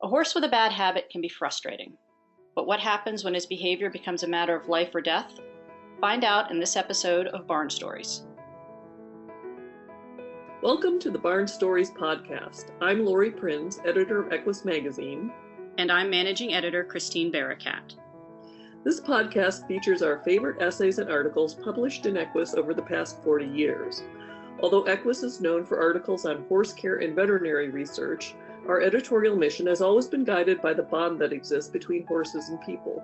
A horse with a bad habit can be frustrating, but what happens when his behavior becomes a matter of life or death? Find out in this episode of Barn Stories. Welcome to the Barn Stories podcast. I'm Lori Prinz, editor of EQUUS magazine. And I'm managing editor Christine Barakat. This podcast features our favorite essays and articles published in EQUUS over the past 40 years. Although EQUUS is known for articles on horse care and veterinary research, our editorial mission has always been guided by the bond that exists between horses and people.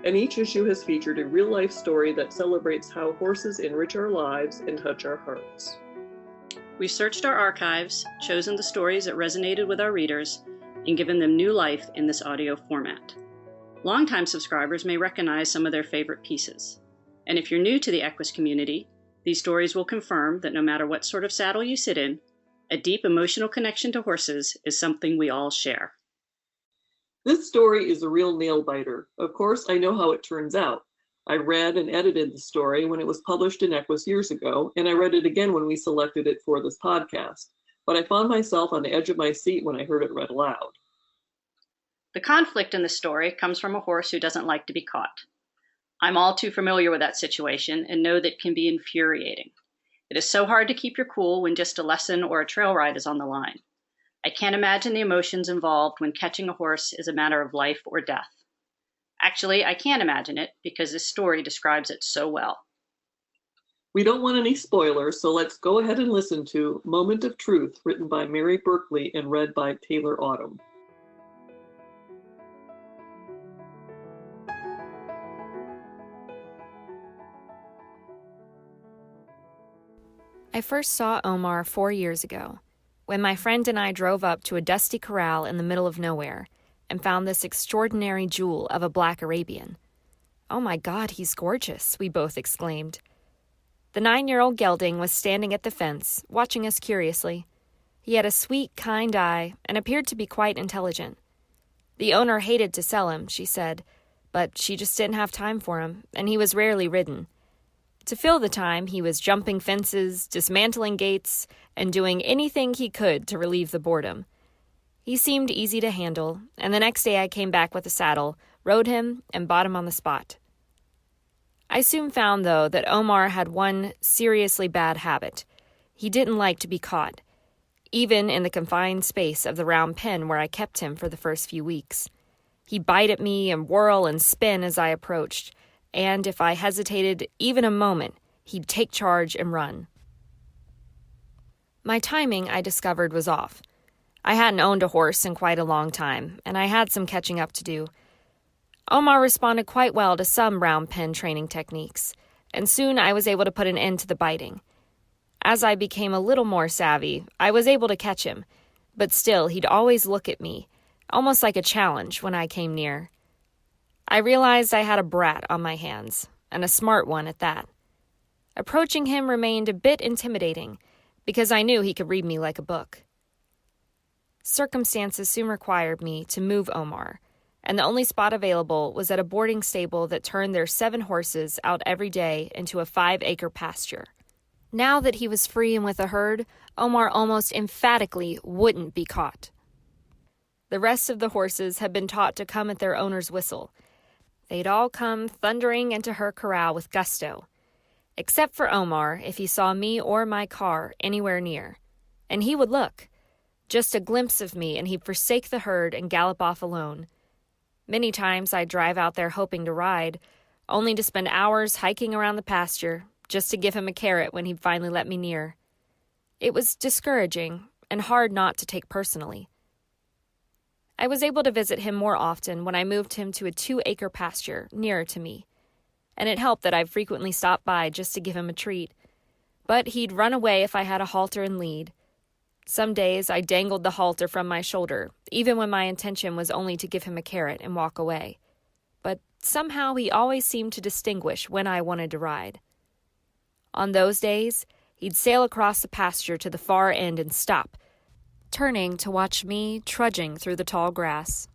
And each issue has featured a real-life story that celebrates how horses enrich our lives and touch our hearts. We've searched our archives, chosen the stories that resonated with our readers, and given them new life in this audio format. Longtime subscribers may recognize some of their favorite pieces. And if you're new to the EQUUS community, these stories will confirm that no matter what sort of saddle you sit in, a deep emotional connection to horses is something we all share. This story is a real nail-biter. Of course, I know how it turns out. I read and edited the story when it was published in EQUUS years ago, and I read it again when we selected it for this podcast. But I found myself on the edge of my seat when I heard it read aloud. The conflict in the story comes from a horse who doesn't like to be caught. I'm all too familiar with that situation and know that it can be infuriating. It is so hard to keep your cool when just a lesson or a trail ride is on the line. I can't imagine the emotions involved when catching a horse is a matter of life or death. Actually, I can imagine it because this story describes it so well. We don't want any spoilers, so let's go ahead and listen to Moment of Truth, written by Mary Berkeley and read by Taylor Autumn. I first saw Omar 4 years ago, when my friend and I drove up to a dusty corral in the middle of nowhere and found this extraordinary jewel of a black Arabian. "Oh my God, he's gorgeous," we both exclaimed. The 9-year-old gelding was standing at the fence, watching us curiously. He had a sweet, kind eye and appeared to be quite intelligent. The owner hated to sell him, she said, but she just didn't have time for him, and he was rarely ridden. To fill the time, he was jumping fences, dismantling gates, and doing anything he could to relieve the boredom. He seemed easy to handle, and the next day I came back with a saddle, rode him, and bought him on the spot. I soon found, though, that Omar had one seriously bad habit. He didn't like to be caught, even in the confined space of the round pen where I kept him for the first few weeks. He'd bite at me and whirl and spin as I approached, and if I hesitated even a moment, he'd take charge and run. My timing, I discovered, was off. I hadn't owned a horse in quite a long time, and I had some catching up to do. Omar responded quite well to some round pen training techniques, and soon I was able to put an end to the biting. As I became a little more savvy, I was able to catch him, but still he'd always look at me, almost like a challenge when I came near. I realized I had a brat on my hands, and a smart one at that. Approaching him remained a bit intimidating, because I knew he could read me like a book. Circumstances soon required me to move Omar, and the only spot available was at a boarding stable that turned their 7 horses out every day into a 5-acre pasture. Now that he was free and with a herd, Omar almost emphatically wouldn't be caught. The rest of the horses had been taught to come at their owner's whistle. They'd all come thundering into her corral with gusto, except for Omar if he saw me or my car anywhere near. And he would look. Just a glimpse of me and he'd forsake the herd and gallop off alone. Many times I'd drive out there hoping to ride, only to spend hours hiking around the pasture just to give him a carrot when he'd finally let me near. It was discouraging and hard not to take personally. I was able to visit him more often when I moved him to a 2-acre pasture nearer to me, and it helped that I frequently stopped by just to give him a treat. But he'd run away if I had a halter and lead. Some days I dangled the halter from my shoulder, even when my intention was only to give him a carrot and walk away. But somehow he always seemed to distinguish when I wanted to ride. On those days, he'd sail across the pasture to the far end and stop, turning to watch me trudging through the tall grass.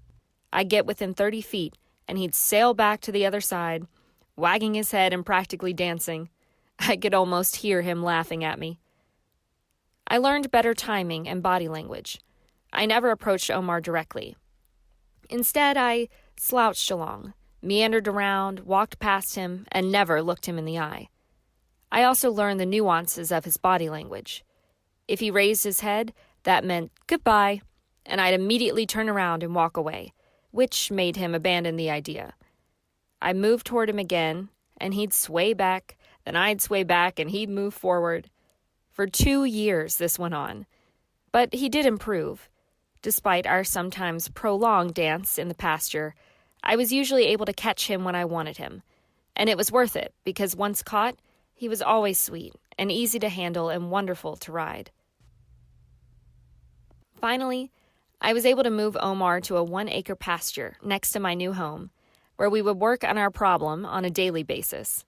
I'd get within 30 feet, and he'd sail back to the other side, wagging his head and practically dancing. I could almost hear him laughing at me. I learned better timing and body language. I never approached Omar directly. Instead, I slouched along, meandered around, walked past him, and never looked him in the eye. I also learned the nuances of his body language. If he raised his head, that meant goodbye, and I'd immediately turn around and walk away, which made him abandon the idea. I moved toward him again, and he'd sway back, then I'd sway back, and he'd move forward. For 2 years this went on, but he did improve. Despite our sometimes prolonged dance in the pasture, I was usually able to catch him when I wanted him, and it was worth it because once caught, he was always sweet and easy to handle and wonderful to ride. Finally, I was able to move Omar to a 1-acre pasture next to my new home, where we would work on our problem on a daily basis.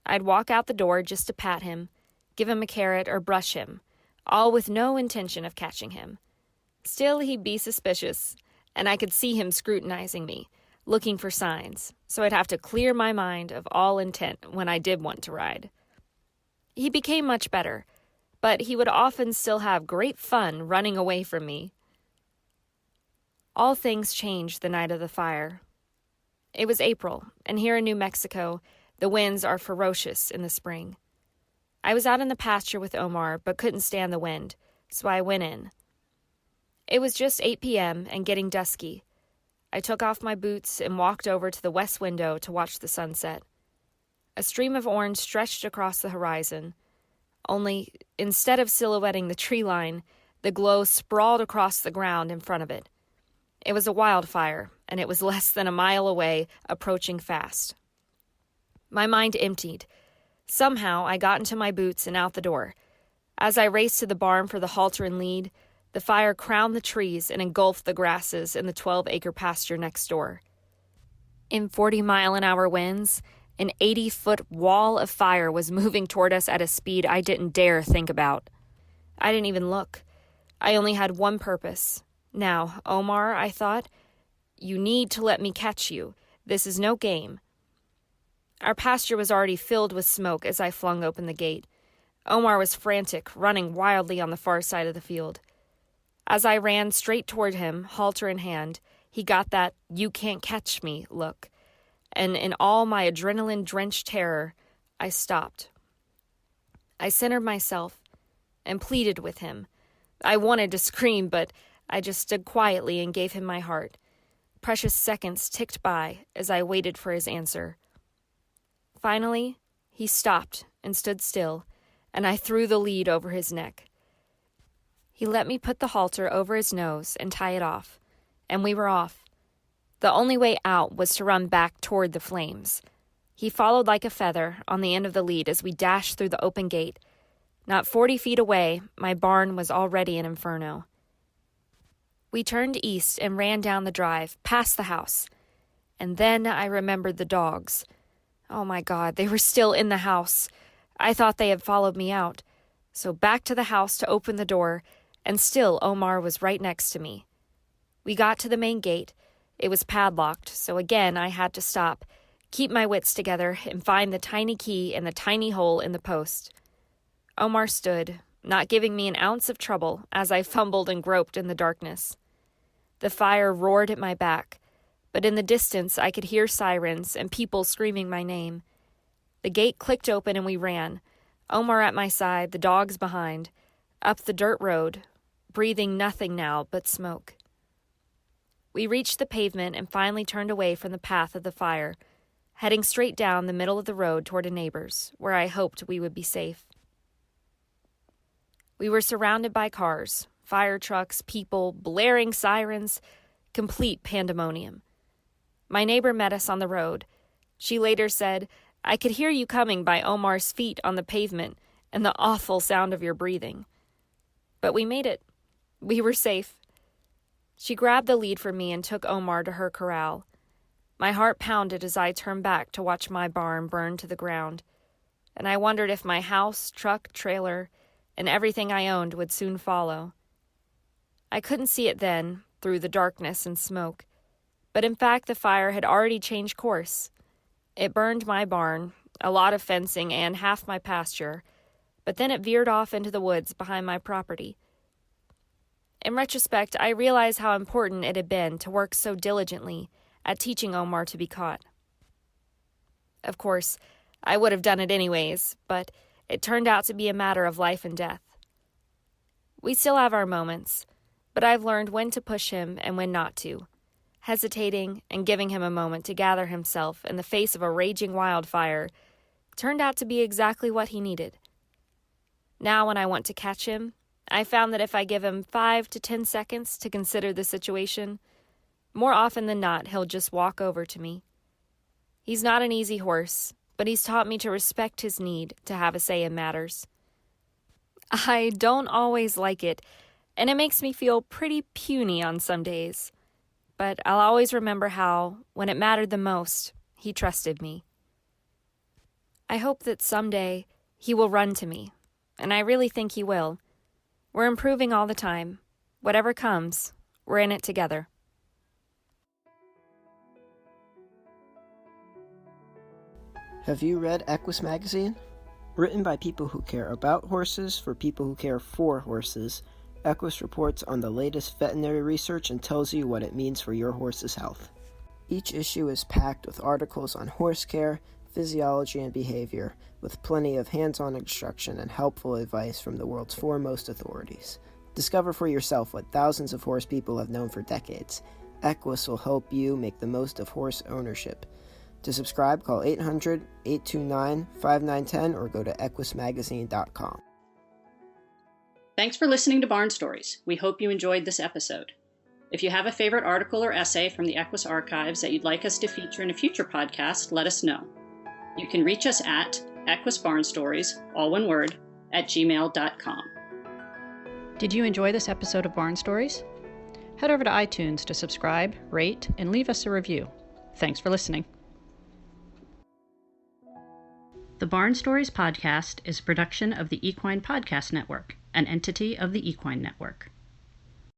I'd walk out the door just to pat him, give him a carrot, or brush him, all with no intention of catching him. Still, he'd be suspicious, and I could see him scrutinizing me, looking for signs, so I'd have to clear my mind of all intent when I did want to ride. He became much better, but he would often still have great fun running away from me. All things changed the night of the fire. It was April, and here in New Mexico, the winds are ferocious in the spring. I was out in the pasture with Omar, but couldn't stand the wind, so I went in. It was just 8 p.m. and getting dusky. I took off my boots and walked over to the west window to watch the sunset. A stream of orange stretched across the horizon. Only, instead of silhouetting the tree line, the glow sprawled across the ground in front of it. It was a wildfire, and it was less than a mile away, approaching fast. My mind emptied. Somehow, I got into my boots and out the door. As I raced to the barn for the halter and lead, the fire crowned the trees and engulfed the grasses in the 12-acre pasture next door. In 40-mile-an-hour winds, an 80-foot wall of fire was moving toward us at a speed I didn't dare think about. I didn't even look. I only had one purpose. Now, Omar, I thought, you need to let me catch you. This is no game. Our pasture was already filled with smoke as I flung open the gate. Omar was frantic, running wildly on the far side of the field. As I ran straight toward him, halter in hand, he got that "you can't catch me" look, and in all my adrenaline-drenched terror, I stopped. I centered myself and pleaded with him. I wanted to scream, but I just stood quietly and gave him my heart. Precious seconds ticked by as I waited for his answer. Finally, he stopped and stood still, and I threw the lead over his neck. He let me put the halter over his nose and tie it off, and we were off. The only way out was to run back toward the flames. He followed like a feather on the end of the lead as we dashed through the open gate. Not 40 feet away, my barn was already an inferno. We turned east and ran down the drive, past the house. And then I remembered the dogs. Oh my God, they were still in the house. I thought they had followed me out. So back to the house to open the door, and still Omar was right next to me. We got to the main gate. It was padlocked, so again I had to stop, keep my wits together, and find the tiny key in the tiny hole in the post. Omar stood, not giving me an ounce of trouble as I fumbled and groped in the darkness. The fire roared at my back, but in the distance I could hear sirens and people screaming my name. The gate clicked open and we ran, Omar at my side, the dogs behind, up the dirt road, breathing nothing now but smoke. We reached the pavement and finally turned away from the path of the fire, heading straight down the middle of the road toward a neighbor's, where I hoped we would be safe. We were surrounded by cars, fire trucks, people, blaring sirens, complete pandemonium. My neighbor met us on the road. She later said, "I could hear you coming by Omar's feet on the pavement and the awful sound of your breathing." But we made it. We were safe. She grabbed the lead for me and took Omar to her corral. My heart pounded as I turned back to watch my barn burn to the ground, and I wondered if my house, truck, trailer, and everything I owned would soon follow. I couldn't see it then, through the darkness and smoke, but in fact the fire had already changed course. It burned my barn, a lot of fencing, and half my pasture, but then it veered off into the woods behind my property. In retrospect, I realize how important it had been to work so diligently at teaching Omar to be caught. Of course, I would have done it anyways, but it turned out to be a matter of life and death. We still have our moments, but I've learned when to push him and when not to, hesitating and giving him a moment to gather himself in the face of a raging wildfire turned out to be exactly what he needed. Now when I want to catch him, I found that if I give him 5 to 10 seconds to consider the situation, more often than not, he'll just walk over to me. He's not an easy horse, but he's taught me to respect his need to have a say in matters. I don't always like it, and it makes me feel pretty puny on some days. But I'll always remember how, when it mattered the most, he trusted me. I hope that someday he will run to me, and I really think he will. We're improving all the time. Whatever comes, we're in it together. Have you read EQUUS magazine? Written by people who care about horses for people who care for horses, EQUUS reports on the latest veterinary research and tells you what it means for your horse's health. Each issue is packed with articles on horse care, physiology, and behavior, with plenty of hands-on instruction and helpful advice from the world's foremost authorities. Discover for yourself what thousands of horse people have known for decades. EQUUS will help you make the most of horse ownership. To subscribe, call 800-829-5910 or go to equusmagazine.com. Thanks for listening to Barn Stories. We hope you enjoyed this episode. If you have a favorite article or essay from the EQUUS archives that you'd like us to feature in a future podcast, let us know. You can reach us at equusbarnstories, all one word, @gmail.com. Did you enjoy this episode of Barn Stories? Head over to iTunes to subscribe, rate, and leave us a review. Thanks for listening. The Barn Stories podcast is a production of the Equine Podcast Network, an entity of the Equine Network.